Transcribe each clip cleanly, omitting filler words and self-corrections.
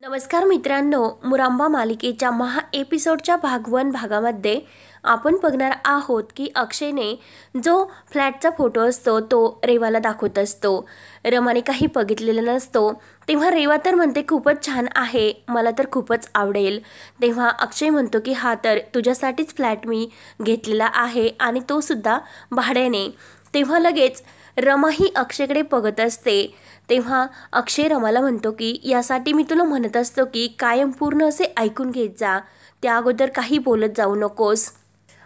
नमस्कार मित्रांनो, मुरांबा मालिकेच्या एपिसोडच्या भागामध्ये आपण बघणार आहोत की अक्षयने जो फ्लॅटचा फोटो असतो तो रेवाला दाखवत असतो. रमाने काही बघितलेलं नसतो तेव्हा रेवा तर म्हणते खूपच छान आहे, मला तर खूपच आवडेल. तेव्हा अक्षय म्हणतो की हा तर तुझ्यासाठीच फ्लॅट मी घेतलेला आहे आणि तो सुद्धा भाड्याने. तेव्हा लगेच रमाही अक्षयकडे बघत असते. तेव्हा अक्षय रमाला म्हणतो की यासाठी मी तुला म्हणत असतो की कायम पूर्ण असे ऐकून घेत जा, त्या अगोदर काही बोलत जाऊ नकोस.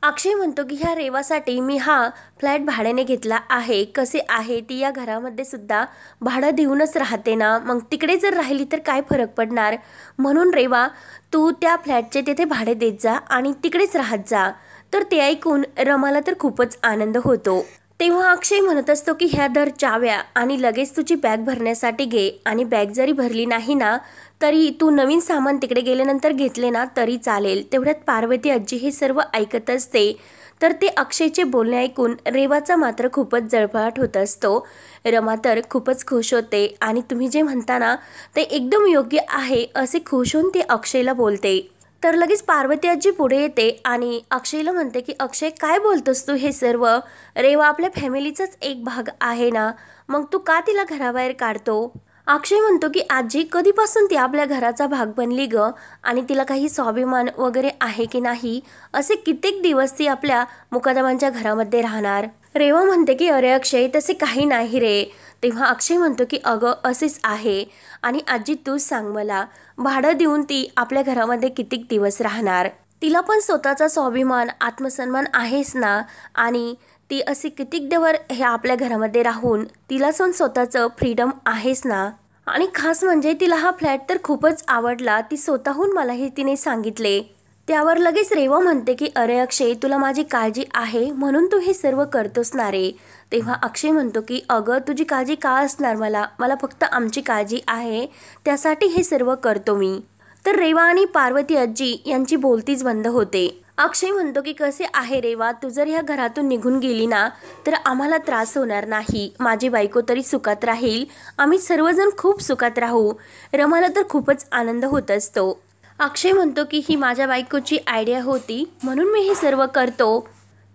अक्षय म्हणतो की ह्या रेवासाठी मी हा फ्लॅट भाड्याने घेतला आहे. कसे आहे, ती या घरामध्ये सुद्धा भाडं देऊनच राहते ना, मग तिकडे जर राहिली तर काय फरक पडणार. म्हणून रेवा तू त्या फ्लॅटचे तिथे भाडे देत जा आणि तिकडेच राहत जा. तर ते ऐकून रमाला तर खूपच आनंद होतो. तेव्हा अक्षय म्हणत असतो की ह्या धर चाव्या आणि लगेच तुझी बॅग भरण्यासाठी घे, आणि बॅग जरी भरली नाही ना तरी तू नवीन सामान तिकडे गेल्यानंतर घेतले ना तरी चालेल. तेवढ्यात पार्वती आजी हे सर्व ऐकत असते. तर ते अक्षयचे बोलणे ऐकून रेवाचा मात्र खूपच जळफळाट होत असतो. रमा तर खूपच खुश होते आणि तुम्ही जे म्हणता ना ते एकदम योग्य आहे असे खुश होऊन ते अक्षयला बोलते. तर लगेच पार्वती आजी पुढे येते आणि अक्षयला म्हणते की अक्षय काय बोलतोस तू हे सर्व, रेवा आपल्या फॅमिलीचाच एक भाग आहे ना, मग तू का तिला घराबाहेर काढतो. अक्षय म्हणतो की आजी कधीपासून ती आपल्या घराचा भाग बनली ग, आणि तिला काही स्वाभिमान वगैरे आहे की नाही, असे कित्येक दिवस ती आपल्या मुकादमांच्या घरामध्ये राहणार. रेवा म्हणते की अरे अक्षय तसे काही नाही रे. तेव्हा अक्षय म्हणतो की अगं असेच आहे, आणि आजी तूच सांग मला, भाडं देऊन ती आपल्या घरामध्ये कितीक दिवस राहणार. तिला पण स्वतःचा स्वाभिमान आत्मसन्मान आहेच ना, आणि ती असे कितीक दिवस हे आपल्या घरामध्ये राहून तिला पण स्वतःचं फ्रीडम आहेच ना. आणि खास म्हणजे तिला हा फ्लॅट तर खूपच आवडला, ती स्वतःहून मला हे तिने सांगितले. त्यावर लगेच रेवा म्हणते की अरे अक्षय तुला माझी काळजी आहे म्हणून तू हे सर्व करतोस ना रे. तेव्हा अक्षय म्हणतो की अगं तुझी काळजी का असणार, मला फक्त आमची काळजी आहे, त्यासाठी हे सर्व करतो मी. तर रेवा आणि पार्वती आजी यांची बोलतीच बंद होते. अक्षय म्हणतो की कसे आहे रेवा, तू जर ह्या घरातून निघून गेली ना तर आम्हाला त्रास होणार नाही, माझी बायको तरी सुखात राहील, आम्ही सर्वजण खूप सुखात राहू. रमाला तर खूपच आनंद होत असतो. अक्षय म्हणतो की ही माझ्या बायकोची आयडिया होती म्हणून मी हे सर्व करतो.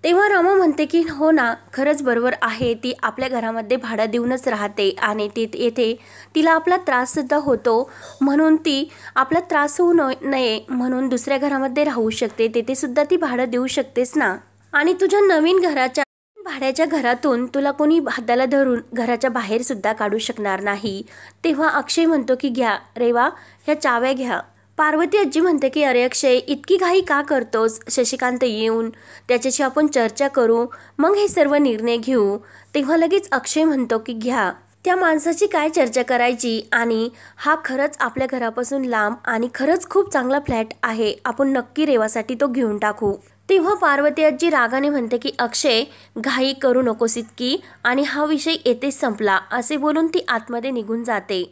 तेव्हा रमा म्हणते की हो ना, खरंच बरोबर आहे, ती आपल्या घरामध्ये भाडं देऊनच राहते आणि ती येथे तिला आपला त्राससुद्धा होतो, म्हणून ती आपला त्रास होऊ नये म्हणून दुसऱ्या घरामध्ये राहू शकते, तेथे सुद्धा ती भाडं देऊ शकतेस ना. आणि तुझ्या नवीन घराच्या भाड्याच्या घरातून तुला कोणी हाताला धरून घराच्या बाहेर सुद्धा काढू शकणार नाही. तेव्हा अक्षय म्हणतो की घ्या रेवा, ह्या चाव्या घ्या. पार्वती आजी म्हणते की अरे अक्षय इतकी घाई का करतोस, शशिकांत येऊन त्याच्याशी आपण चर्चा करू, मग हे सर्व निर्णय घेऊ. तेव्हा लगेच अक्षय म्हणतो की घ्या, त्या माणसाची काय चर्चा करायची, आणि हा खरंच आपल्या घरापासून लांब आणि खरंच खूप चांगला फ्लॅट आहे, आपण नक्की रेवासाठी तो घेऊन टाकू. तेव्हा पार्वती आजी रागाने म्हणते की अक्षय घाई करू नकोस इतकी, आणि हा विषय येथेच संपला, असे बोलून ती आतमध्ये निघून जाते.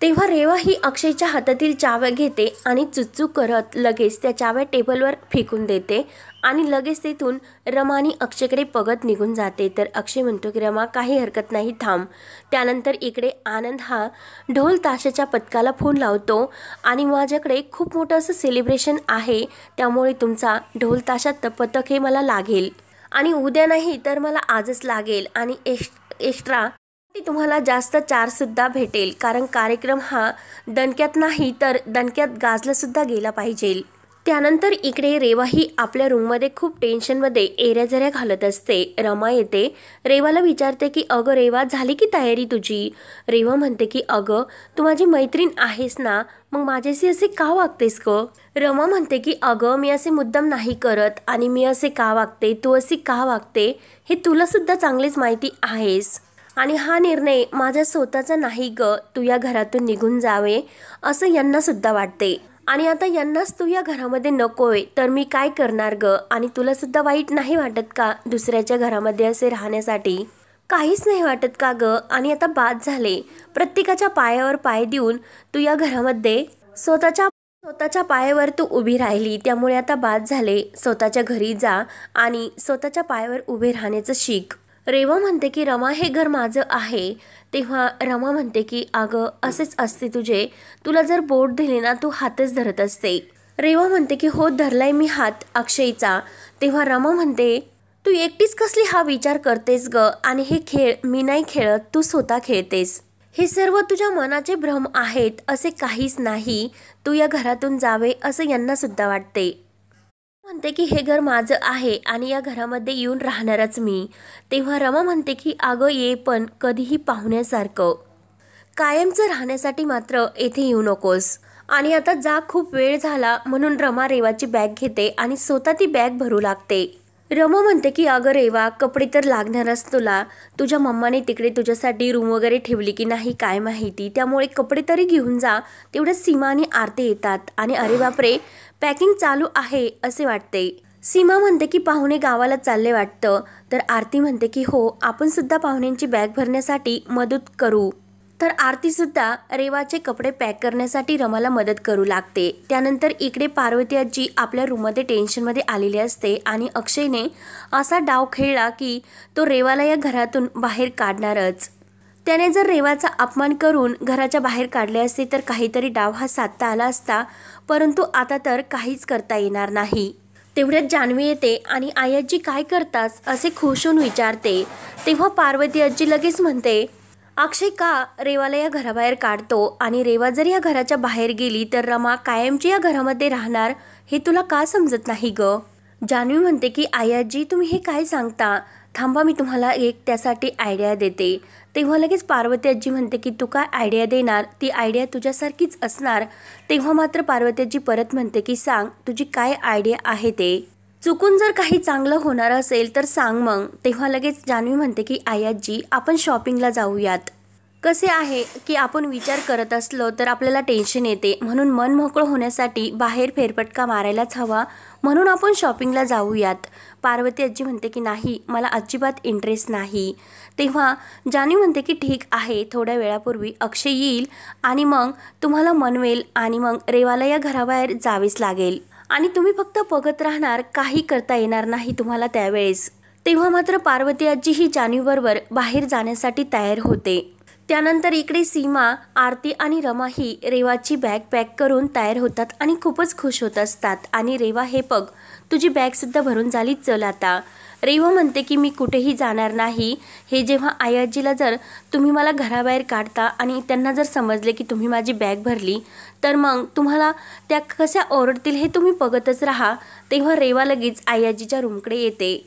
तेव्हा रेवा ही अक्षयच्या हातातील चाव्या घेते आणि चुकचुक करत लगेच त्या चाव्या टेबलवर फेकून देते, आणि लगेच तेथून रमा आणि अक्षयकडे बघत निघून जाते. तर अक्षय म्हणतो की रमा काही हरकत नाही, थांब. त्यानंतर इकडे आनंद हा ढोल ताशाच्या पथकाला फोन लावतो आणि माझ्याकडे खूप मोठं असं सेलिब्रेशन आहे, त्यामुळे तुमचा ढोल ताशात पथक हे मला लागेल, आणि उद्या नाही तर मला आजच लागेल, आणि एक्स्ट्रा तुम्हाला जास्त चार्ज सुद्धा भेटेल, कारण कार्यक्रम हा दणक्यात नाही तर दणक्यात गाजला सुद्धा गेला पाहिजे. त्यानंतर इकडे रेवा ही आपल्या रूममध्ये खूप टेन्शनमध्ये एऱ्याझऱ्या घालत असते. रमा येते, रेवाला विचारते की अगं रेवा झाली की तयारी तुझी. रेवा म्हणते की अगं तू माझी मैत्रीण आहेस ना, मग माझ्याशी असे का वागतेस ग. रमा म्हणते की अगं मी असे मुद्दाम नाही करत, आणि मी असे का वागते, तू अशी का वागते हे तुला सुद्धा चांगलीच माहिती आहेस, आणि हा निर्णय माझ्या स्वतःचा नाही ग, तू या घरातून निघून जावे असं यांना सुद्धा वाटते, आणि आता यांनाच तू या घरामध्ये नकोय तर मी काय करणार ग, आणि तुला सुद्धा वाईट नाही वाटत का दुसऱ्याच्या घरामध्ये असे राहण्यासाठी, काहीच नाही वाटत का ग. आणि आता बाद झाले, प्रत्येकाच्या पायावर पाय देऊन तू या घरामध्ये स्वतःच्या पायावर तू उभी राहिली, त्यामुळे आता बाद झाले, स्वतःच्या घरी जा आणि स्वतःच्या पायावर उभे राहण्याचं शिक. रेवा म्हणते की रमा हे घर माझं आहे. तेव्हा रमा म्हणते की अगं असेच असते तुझे, तुला जर बोट दिले ना तू हातच धरत असते. रेवा म्हणते की हो धरलाय मी हात अक्षयचा. तेव्हा रमा म्हणते तू एकटीच कसली हा विचार करतेस ग, आणि हे खेळ मी नाही खेळत, तू स्वतः खेळतेस. हे सर्व तुझ्या मनाचे भ्रम आहेत, असे काहीच नाही. तू या घरातून जावे असं यांना सुद्धा वाटते. म्हणते की हे घर माझं आहे आणि या घरामध्ये येऊन राहणारच मी. तेव्हा रमा म्हणते की अगं ये, पण कधीही पाहुण्यासारखं. कायमचं राहण्यासाठी मात्र येथे येऊ नकोस. आणि आता जा, खूप वेळ झाला. म्हणून रमा रेवाची बॅग घेते आणि स्वतः ती बॅग भरू लागते. रमा म्हणते की अगं रेवा, कपडे तर लागणारच तुला. तुझ्या मम्माने तिकडे तुझ्यासाठी रूम वगैरे ठेवली की नाही काय माहिती, त्यामुळे कपडे तरी घेऊन जा. तेवढ्यात सीमा आणि आरती येतात आणि अरे बापरे, पॅकिंग चालू आहे असे वाटते. सीमा म्हणते की पाहुणे गावाला चालले वाटतं. तर आरती म्हणते की हो, आपण सुद्धा पाहुण्यांची बॅग भरण्यासाठी मदत करू. तर आरती सुद्धा रेवाचे कपडे पॅक करण्यासाठी रमाला मदत करू लागते. त्यानंतर इकडे पार्वती आजी आपल्या रूममध्ये टेन्शनमध्ये आलेली असते आणि अक्षयने असा डाव खेळला की तो रेवाला या घरातून बाहेर काढणारच. त्याने जर रेवाचा अपमान करून घराच्या बाहेर काढले असते तर काहीतरी डाव हा साधता आला असता, परंतु आता तर काहीच करता येणार नाही. तेवढ्यात जान्हवी येते आणि आई आजी काय करतास असे खुश होऊन विचारते. तेव्हा पार्वती आजी लगेच म्हणते अक्षय का रेवाला या घराबाहेर काढतो, आणि रेवा जर या घराच्या बाहेर गेली तर रमा कायमची या घरामध्ये राहणार, हे तुला का समजत नाही ग. जान्हवी म्हणते की आई आजी तुम्ही हे काय सांगता, थांबा मी तुम्हाला एक त्यासाठी आयडिया देते. तेव्हा लगेच पार्वती आजी म्हणते की तू काय आयडिया देणार, ती आयडिया तुझ्यासारखीच असणार. तेव्हा मात्र पार्वती आजी परत म्हणते की सांग तुझी काय आयडिया आहे ते. चुकून जर काही चांगलं होणार असेल तर सांग मग. तेव्हा लगेच जान्हवी म्हणते की आई आजी आपण शॉपिंगला जाऊयात. कसे आहे की आपण विचार करत असलो तर आपल्याला टेन्शन येते, म्हणून मन मोकळं होण्यासाठी बाहेर फेरफटका मारायलाच हवा, म्हणून आपण शॉपिंगला जाऊयात. पार्वती आजी म्हणते की नाही, मला अजिबात इंटरेस्ट नाही. तेव्हा जान्हवी म्हणते की ठीक आहे, थोड्या वेळापूर्वी अक्षय येईल आणि मग तुम्हाला मनवेल आणि मग रेवाला या घराबाहेर जावेच लागेल आणि तुम्ही फक्त बघत राहणार, काही करता येणार नाही तुम्हाला त्यावेळेस. तेव्हा मात्र पार्वती आजी ही जान्हवीबरोबर बाहेर जाण्यासाठी तयार होते. त्यानंतर इकडे सीमा, आरती आणि रमा ही रेवाची बॅग पॅक करून तयार होतात आणि खूपच खुश होत असतात. आणि रेवा हे बघ, तुझी बॅगसुद्धा भरून झाली, चल आता. रेवा म्हणते की मी कुठेही जाणार नाही. हे जेव्हा आई आजीला जर तुम्ही मला घराबाहेर काढता आणि त्यांना जर समजले की तुम्ही माझी बॅग भरली तर मग तुम्हाला त्या कशा ओरडतील हे तुम्ही बघतच राहा. तेव्हा रेवा लगेच आई आजीच्या रूमकडे येते.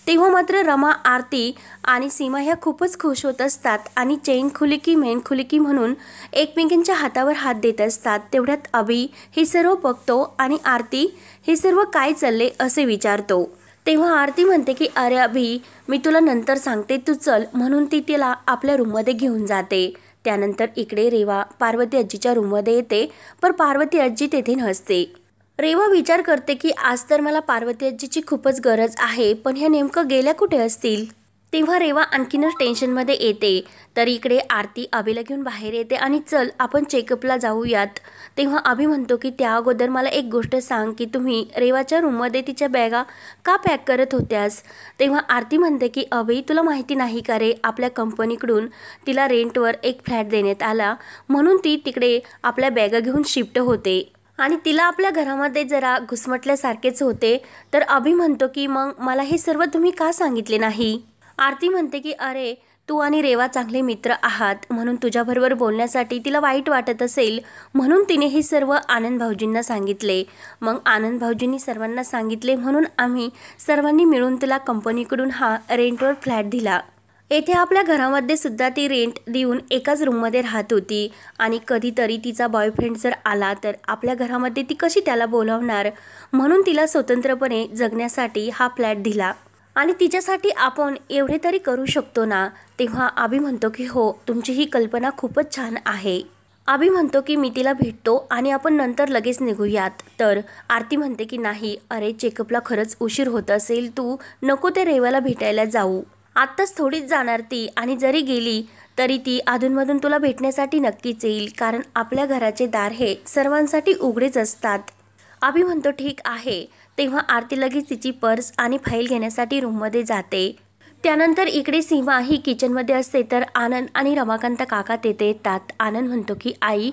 तेव्हा मात्र रमा, आरती आणि सीमा ह्या खूपच खुश होत असतात आणि चैन खुली की मेन खुली की म्हणून एकमेकींच्या हातावर हात देत असतात. तेवढ्यात अभि हे सर्व बघतो आणि आरती हे सर्व काय चालले असे विचारतो. तेव्हा आरती म्हणते की अरे अभि, मी तुला नंतर सांगते, तू चल. म्हणून ती तिला आपल्या रूममध्ये घेऊन जाते. त्यानंतर इकडे रेवा पार्वती आजीच्या रूममध्ये येते, पण पार्वती आजी तेथे नसते. रेवा विचार करते की आज तर मला पार्वती आजीची खूपच गरज आहे, पण ह्या नेमकं गेल्या कुठे असतील. तेव्हा रेवा आणखीनच टेन्शनमध्ये येते. तर इकडे आरती अभिला घेऊन बाहेर येते आणि चल आपण चेकअपला जाऊयात. तेव्हा अभि म्हणतो की त्या अगोदर मला एक गोष्ट सांग की तुम्ही रेवाच्या रूममध्ये तिच्या बॅगा का पॅक करत होत्यास. तेव्हा आरती म्हणते की अभि, तुला माहिती नाही का रे, आपल्या कंपनीकडून तिला रेंटवर एक फ्लॅट देण्यात आला, म्हणून ती तिकडे आपल्या बॅगा घेऊन शिफ्ट होते आणि तिला आपल्या घरामध्ये जरा घुसमटल्यासारखेच होते. तर अभि म्हणतो की मग मला हे सर्व तुम्ही का सांगितले नाही. आरती म्हणते की अरे, तू आणि रेवा चांगले मित्र आहात, म्हणून तुझ्याबरोबर बोलण्यासाठी तिला वाईट वाटत असेल, म्हणून तिने हे सर्व आनंद भाऊजींना सांगितले. मग आनंद भाऊजींनी सर्वांना सांगितले, म्हणून आम्ही सर्वांनी मिळून तिला कंपनीकडून हा रेंटवर फ्लॅट दिला. येथे आपल्या घरामध्ये सुद्धा ती रेंट देऊन एकाच रूममध्ये राहत होती आणि कधीतरी तिचा बॉयफ्रेंड जर आला तर आपल्या घरामध्ये ती कशी त्याला बोलावणार, म्हणून तिला स्वतंत्रपणे जगण्यासाठी हा फ्लॅट दिला आणि तिच्यासाठी आपण एवढे तरी करू शकतो ना. तेव्हा अभि म्हणतो की हो, तुमची ही कल्पना खूपच छान आहे. अभि म्हणतो की मी तिला भेटतो आणि आपण नंतर लगेच निघूयात. तर आरती म्हणते की नाही, अरे चेकअपला खरंच उशीर होत असेल, तू नको ते रेवाला भेटायला जाऊ. आत्ताच थोडीच जाणार ती, आणि जरी गेली तरी ती अधूनमधून तुला भेटण्यासाठी नक्कीच येईल, कारण आपल्या घराचे दार हे सर्वांसाठी उघडेच असतात. अभि म्हणतो ठीक आहे. तेव्हा आरती लगेच तिची पर्स आणि फाईल घेण्यासाठी रूममध्ये जाते. त्यानंतर इकडे सीमा ही किचनमध्ये असते तर आनंद आणि रमाकांत काका तेथे येतात. आनंद म्हणतो की आई,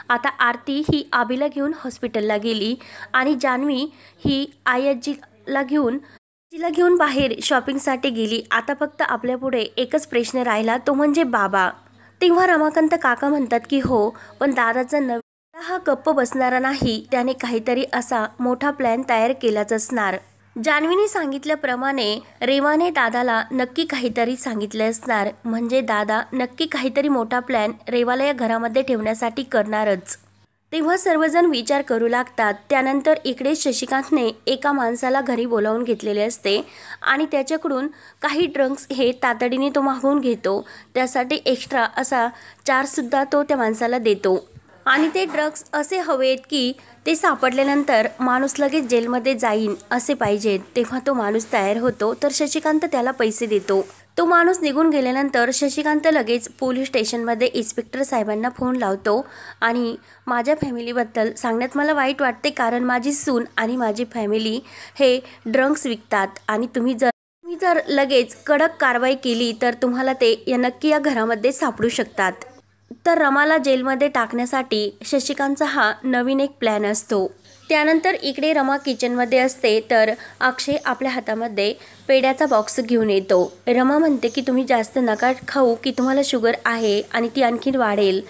आता आरती ही आबीला घेऊन हॉस्पिटलला गेली आणि जान्हवी ही आजीला घेऊन बाहेर शॉपिंगसाठी गेली. आता फक्त आपल्यापुढे एकच प्रश्न राहिला, तो म्हणजे बाबा. तेव्हा रमाकांत काका म्हणतात की हो, पण दादाचा हा गप्प बसणारा नाही, त्याने काहीतरी असा मोठा प्लॅन तयार केलाच असणार. जान्हवीने सांगितल्याप्रमाणे रेवाने दादाला नक्की काहीतरी सांगितले असणार, म्हणजे दादा नक्की काहीतरी मोठा प्लॅन रेवाला या घरामध्ये ठेवण्यासाठी करणारच. तेव्हा सर्वजण विचार करू लागतात. त्यानंतर इकडे शशिकांतने एका माणसाला घरी बोलावून घेतलेले असते आणि त्याच्याकडून काही ड्रग्स हे तातडीने तो मागवून घेतो. त्यासाठी एक्स्ट्रा असा चार्जसुद्धा तो त्या माणसाला देतो आणि ते ड्रग्स असे हवेत की ते सापडल्यानंतर माणूस लगेच जेलमध्ये जाईन असे पाहिजेत. तेव्हा तो माणूस तयार होतो तर शशिकांत त्याला पैसे देतो. तो माणूस निघून गेल्यानंतर शशिकांत लगेच पोलीस स्टेशनमध्ये इन्स्पेक्टर साहेबांना फोन लावतो आणि माझ्या फॅमिलीबद्दल सांगण्यात मला वाईट वाटते, कारण माझी सून आणि माझी फॅमिली हे ड्रग्स विकतात आणि तुम्ही जर लगेच कडक कारवाई केली तर तुम्हाला ते नक्की या घरामध्ये सापडू शकतात. तर रमाला जेलमध्ये टाकण्यासाठी शशिकांतचा हा नवीन एक प्लॅन असतो. त्यानंतर इकडे रमा किचनमध्ये असते तर अक्षय आपल्या हातामध्ये पेड्याचा बॉक्स घेऊन येतो. रमा म्हणते की तुम्ही जास्त नका खाऊ की तुम्हाला शुगर आहे आणि ती आणखीन वाढेल.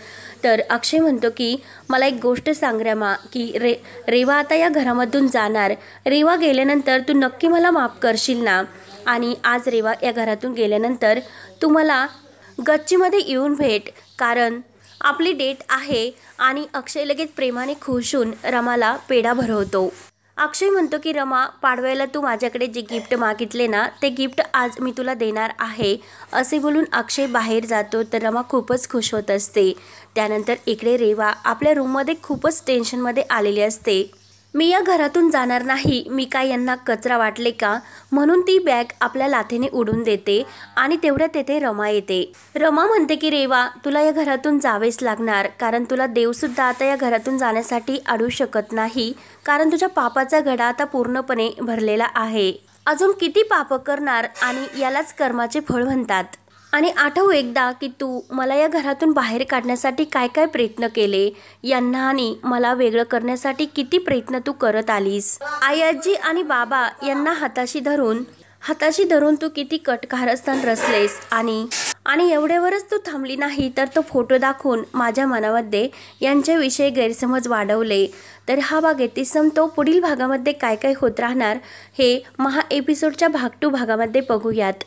तर अक्षय म्हणतो की मला एक गोष्ट सांग रमा, की रेवा आता या घरामधून जाणार. रेवा गेल्यानंतर तू नक्की मला माफ करशील ना, आणि आज रेवा या घरातून गेल्यानंतर तू मला गच्चीमध्ये येऊन भेट, कारण आपली डेट आहे. आणि अक्षय लगेच प्रेमाने खुश होऊन रमाला पेढा भरवतो. अक्षय म्हणतो की रमा, पाडव्याला तू माझ्याकडे जे गिफ्ट मागितले ना, ते गिफ्ट आज मी तुला देणार आहे. असे बोलून अक्षय बाहेर जातो तर रमा खूपच खुश होत असते. त्यानंतर इकडे रेवा आपल्या रूममध्ये खूपच टेन्शनमध्ये आलेली असते. मी या घरातून जाणार नाही, मी काय यांना कचरा वाटले का, म्हणून ती बॅग आपल्या लाथेने उडून देते आणि तेवढ्यात तेथे रमा येते. रमा म्हणते की रेवा, तुला या घरातून जावेच लागणार, कारण तुला देवसुद्धा आता या घरातून जाण्यासाठी अडवू शकत नाही, कारण तुझ्या पापाचा घडा आता पूर्णपणे भरलेला आहे. अजून किती पाप करणार, आणि यालाच कर्माचे फळ म्हणतात. आणि आठव एकदा की तू मला या घरातून बाहेर काढण्यासाठी काय काय प्रयत्न केले, यांना आणि मला वेगळं करण्यासाठी किती प्रयत्न तू करत आलीस. आई आजी आणि बाबा यांना हाताशी धरून तू किती कारस्थान रचलेस, आणि एवढ्यावरच तू थांबली नाही तर तो फोटो दाखवून माझ्या मनामध्ये यांच्याविषयी गैरसमज वाढवले. तर हा भाग येथे संपतो. पुढील भागामध्ये काय काय होत राहणार हे एपिसोडच्या भाग 2 भागामध्ये बघूयात.